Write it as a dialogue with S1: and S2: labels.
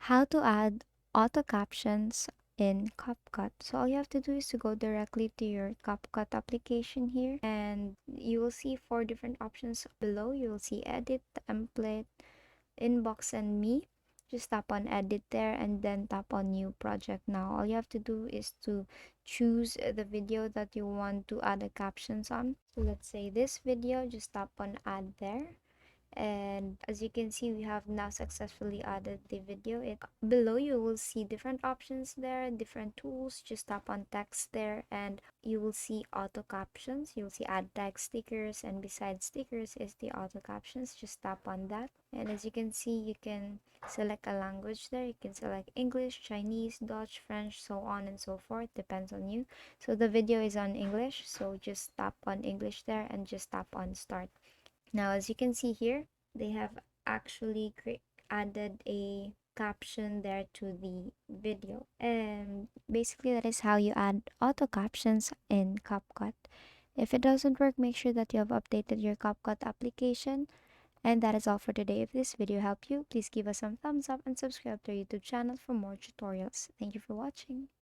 S1: How to add auto captions in Capcut. So all you have to do is to go directly to your Capcut application here, and you will see four different options below. You will see edit, template, inbox, and me. Just tap on edit there and then tap on new project. Now all you have to do is to choose the video that you want to add the captions on. So let's say this video, just tap on add there, and as you can see, we have now successfully added the video. It below, you will see different options there, different tools. Just tap on text there and you will see auto captions. You'll see add text, stickers, and beside stickers is the auto captions. Just tap on that, and as you can see, you can select a language there. You can select English, Chinese, Dutch, French, so on and so forth, depends on you. So the video is on English, so just tap on English there and just tap on start. Now, as you can see here, they have actually added a caption there to the video. And basically, that is how you add auto captions in CapCut. If it doesn't work, make sure that you have updated your CapCut application. And that is all for today. If this video helped you, please give us some thumbs up and subscribe to our YouTube channel for more tutorials. Thank you for watching.